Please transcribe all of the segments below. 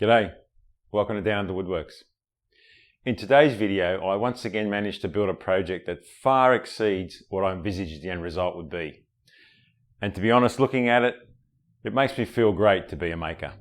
G'day, welcome to Down to Woodworks. In today's video, I once again managed to build a project that far exceeds what I envisaged the end result would be. And to be honest, looking at it, it makes me feel great to be a maker.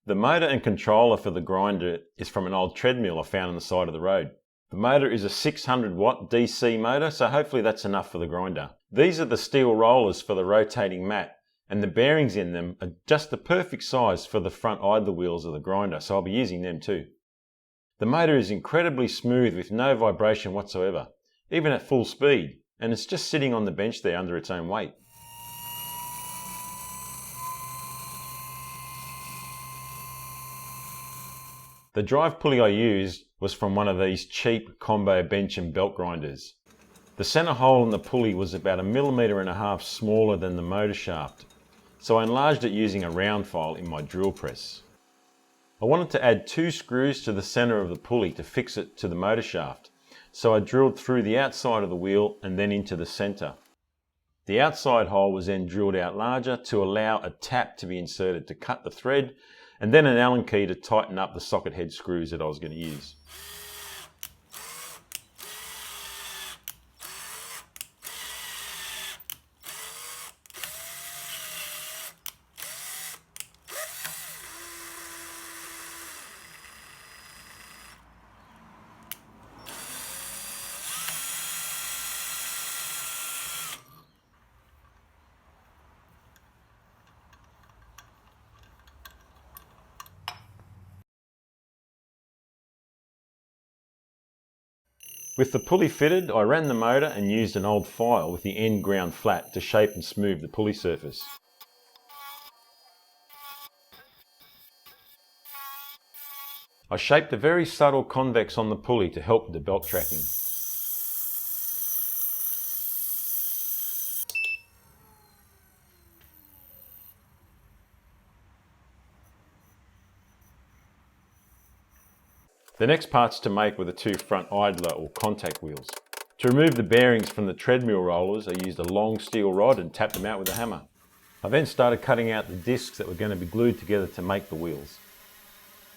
The motor and controller for the grinder is from an old treadmill I found on the side of the road. The motor is a 600 watt DC motor, so hopefully that's enough for the grinder. These are the steel rollers for the rotating mat, and the bearings in them are just the perfect size for the front idler wheels of the grinder, so I'll be using them too. The motor is incredibly smooth with no vibration whatsoever, even at full speed, and it's just sitting on the bench there under its own weight. The drive pulley I used was from one of these cheap combo bench and belt grinders. The centre hole in the pulley was about 1.5 millimeters smaller than the motor shaft, so I enlarged it using a round file in my drill press. I wanted to add 2 screws to the centre of the pulley to fix it to the motor shaft, so I drilled through the outside of the wheel and then into the centre. The outside hole was then drilled out larger to allow a tap to be inserted to cut the thread, and then an Allen key to tighten up the socket head screws that I was going to use. With the pulley fitted, I ran the motor and used an old file with the end ground flat to shape and smooth the pulley surface. I shaped a very subtle convex on the pulley to help with the belt tracking. The next parts to make were the 2 front idler or contact wheels. To remove the bearings from the treadmill rollers, I used a long steel rod and tapped them out with a hammer. I then started cutting out the discs that were going to be glued together to make the wheels.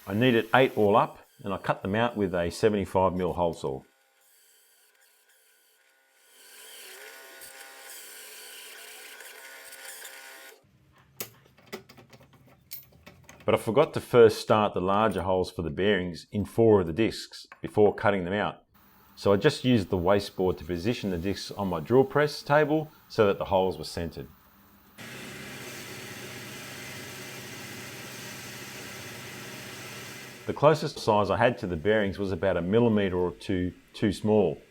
I needed 8 all up, and I cut them out with a 75mm hole saw. But I forgot to first start the larger holes for the bearings in 4 of the discs before cutting them out. So I just used the wasteboard to position the discs on my drill press table so that the holes were centered. The closest size I had to the bearings was about 1 millimeter or 2 too small.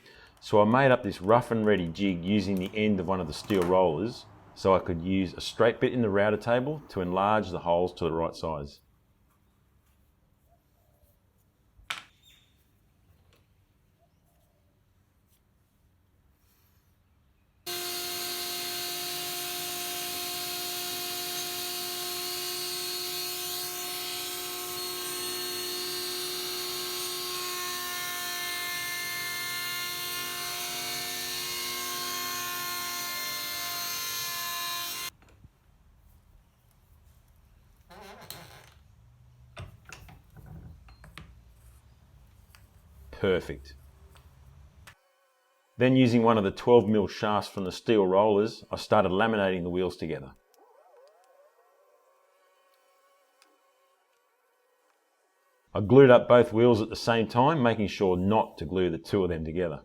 So I made up this rough and ready jig using the end of one of the steel rollers, so I could use a straight bit in the router table to enlarge the holes to the right size. Perfect. Then using one of the 12mm shafts from the steel rollers, I started laminating the wheels together. I glued up both wheels at the same time, making sure not to glue the 2 of them together.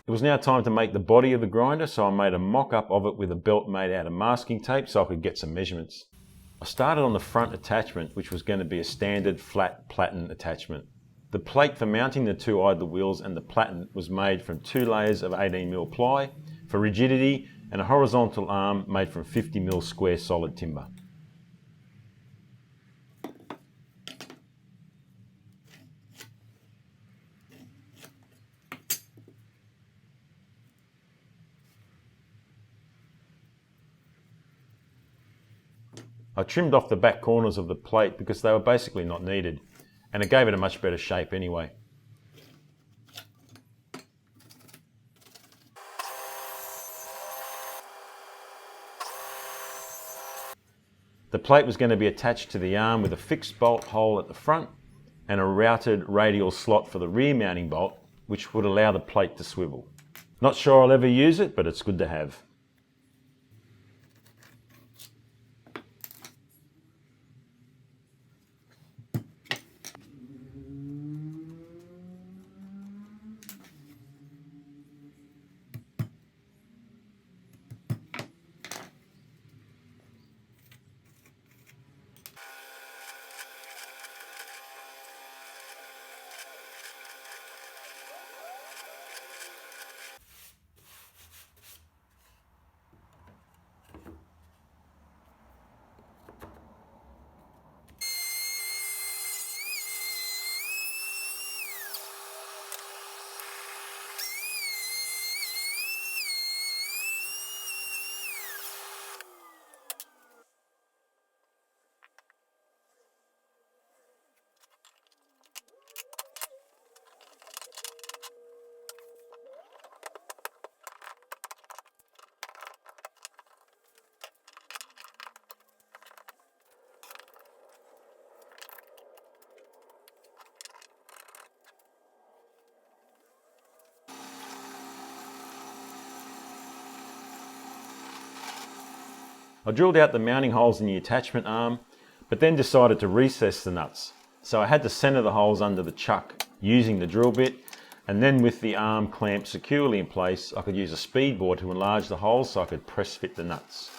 It was now time to make the body of the grinder, so I made a mock-up of it with a belt made out of masking tape so I could get some measurements. I started on the front attachment, which was going to be a standard flat platen attachment. The plate for mounting the 2 idler wheels and the platen was made from 2 layers of 18mm ply for rigidity and a horizontal arm made from 50mm square solid timber. I trimmed off the back corners of the plate because they were basically not needed, and it gave it a much better shape anyway. The plate was going to be attached to the arm with a fixed bolt hole at the front and a routed radial slot for the rear mounting bolt, which would allow the plate to swivel. Not sure I'll ever use it, but it's good to have. I drilled out the mounting holes in the attachment arm, but then decided to recess the nuts. So I had to center the holes under the chuck using the drill bit, and then with the arm clamped securely in place, I could use a speed bore to enlarge the holes so I could press fit the nuts.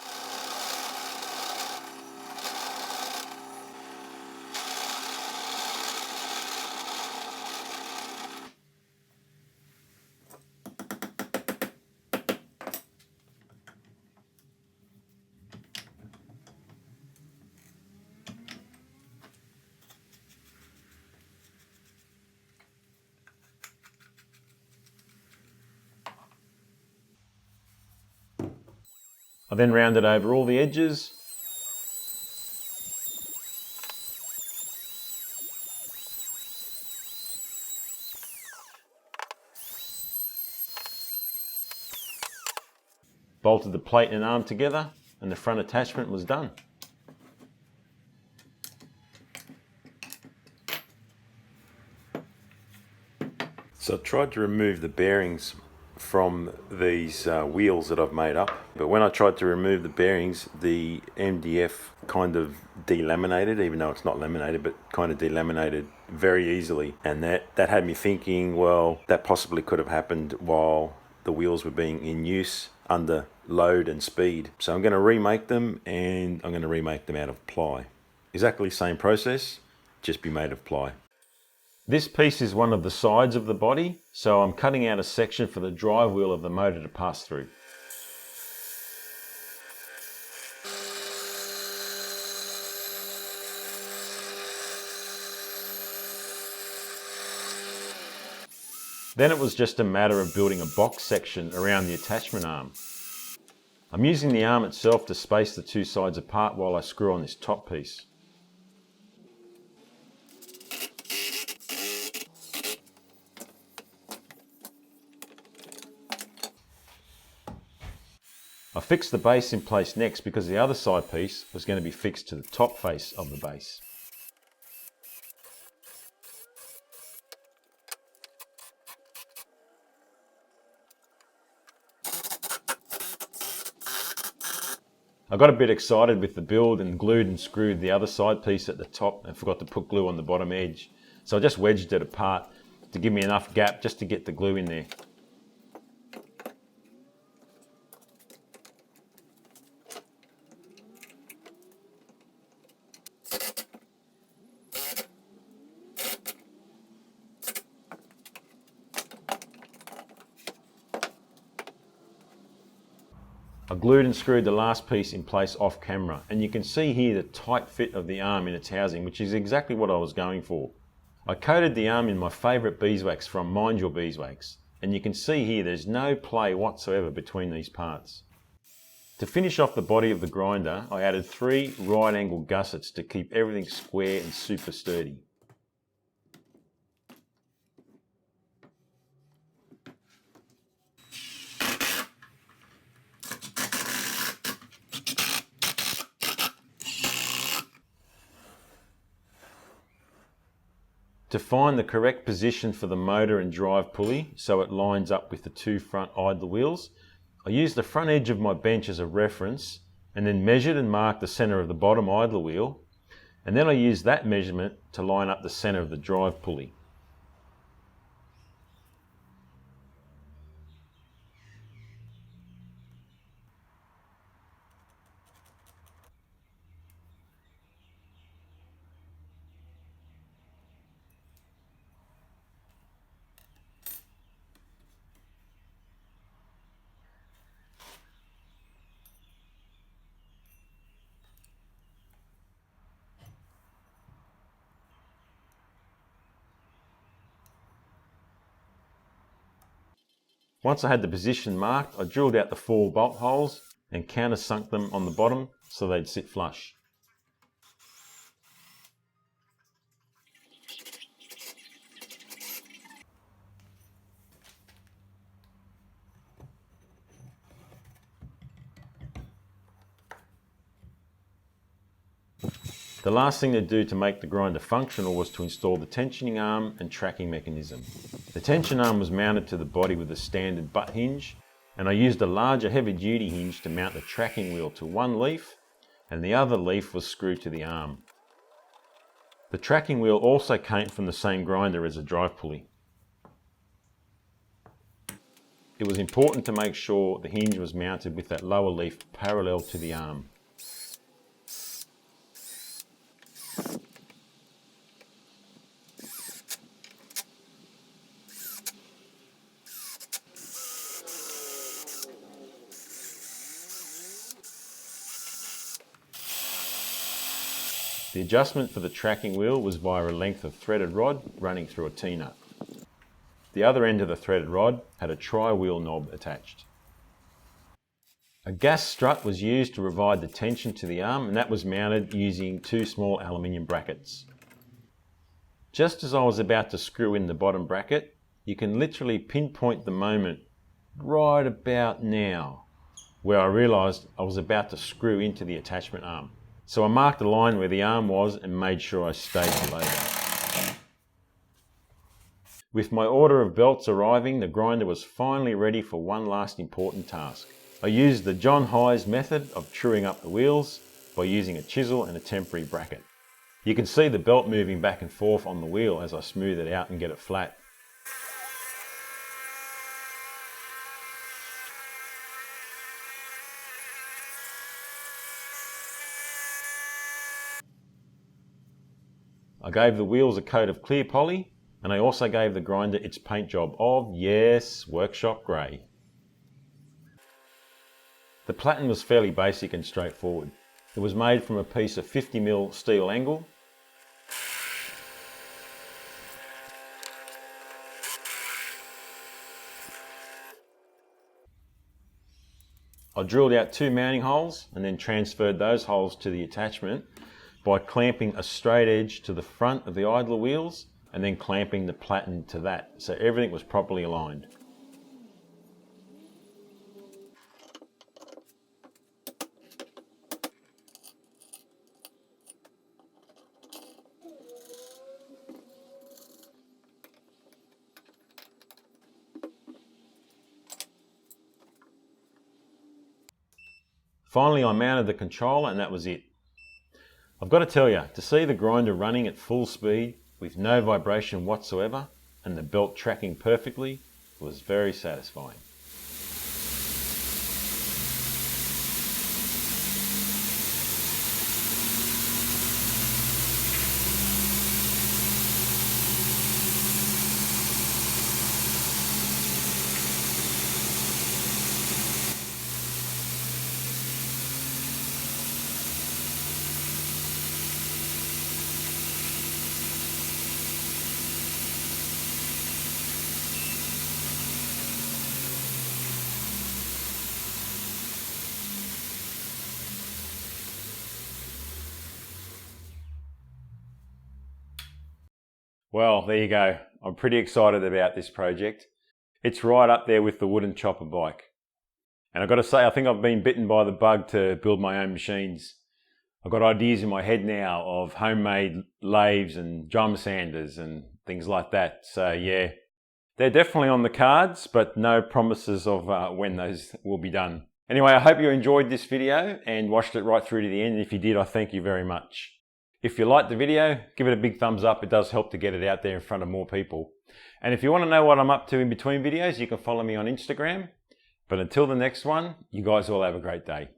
I then rounded over all the edges. Bolted the plate and arm together, and the front attachment was done. So I tried to remove the bearings from these wheels that I've made up, but when I tried to remove the bearings, the MDF kind of delaminated, even though it's not laminated, but kind of delaminated very easily, and that had me thinking, well, that possibly could have happened while the wheels were being in use under load and speed. So I'm going to remake them, and I'm going to remake them out of ply. Exactly the same process, just be made of ply. This piece is one of the sides of the body, so I'm cutting out a section for the drive wheel of the motor to pass through. Then it was just a matter of building a box section around the attachment arm. I'm using the arm itself to space the two sides apart while I screw on this top piece. I fixed the base in place next because the other side piece was going to be fixed to the top face of the base. I got a bit excited with the build and glued and screwed the other side piece at the top and forgot to put glue on the bottom edge. So I just wedged it apart to give me enough gap just to get the glue in there. I glued and screwed the last piece in place off camera, and you can see here the tight fit of the arm in its housing, which is exactly what I was going for. I coated the arm in my favourite beeswax from Mind Your Beeswax, and you can see here there's no play whatsoever between these parts. To finish off the body of the grinder, I added 3 right angle gussets to keep everything square and super sturdy. To find the correct position for the motor and drive pulley so it lines up with the 2 front idler wheels, I used the front edge of my bench as a reference and then measured and marked the centre of the bottom idler wheel, and then I used that measurement to line up the centre of the drive pulley. Once I had the position marked, I drilled out the 4 bolt holes and countersunk them on the bottom so they'd sit flush. The last thing to do to make the grinder functional was to install the tensioning arm and tracking mechanism. The tension arm was mounted to the body with a standard butt hinge, and I used a larger heavy duty hinge to mount the tracking wheel to one leaf, and the other leaf was screwed to the arm. The tracking wheel also came from the same grinder as the drive pulley. It was important to make sure the hinge was mounted with that lower leaf parallel to the arm. The adjustment for the tracking wheel was via a length of threaded rod running through a T-nut. The other end of the threaded rod had a tri-wheel knob attached. A gas strut was used to provide the tension to the arm, and that was mounted using 2 small aluminium brackets. Just as I was about to screw in the bottom bracket, you can literally pinpoint the moment right about now where I realised I was about to screw into the attachment arm. So I marked a line where the arm was and made sure I stayed below that. With my order of belts arriving, the grinder was finally ready for one last important task. I used the John High's method of truing up the wheels by using a chisel and a temporary bracket. You can see the belt moving back and forth on the wheel as I smooth it out and get it flat. I gave the wheels a coat of clear poly, and I also gave the grinder its paint job of, yes, workshop grey. The platen was fairly basic and straightforward. It was made from a piece of 50mm steel angle. I drilled out 2 mounting holes and then transferred those holes to the attachment by clamping a straight edge to the front of the idler wheels and then clamping the platen to that, so everything was properly aligned. Finally, I mounted the controller and that was it. I've got to tell you, to see the grinder running at full speed with no vibration whatsoever and the belt tracking perfectly was very satisfying. Well, there you go. I'm pretty excited about this project. It's right up there with the wooden chopper bike. And I've got to say, I think I've been bitten by the bug to build my own machines. I've got ideas in my head now of homemade lathes and drum sanders and things like that. So yeah, they're definitely on the cards, but no promises of when those will be done. Anyway, I hope you enjoyed this video and watched it right through to the end. If you did, I thank you very much. If you liked the video, give it a big thumbs up. It does help to get it out there in front of more people. And if you want to know what I'm up to in between videos, you can follow me on Instagram. But until the next one, you guys all have a great day.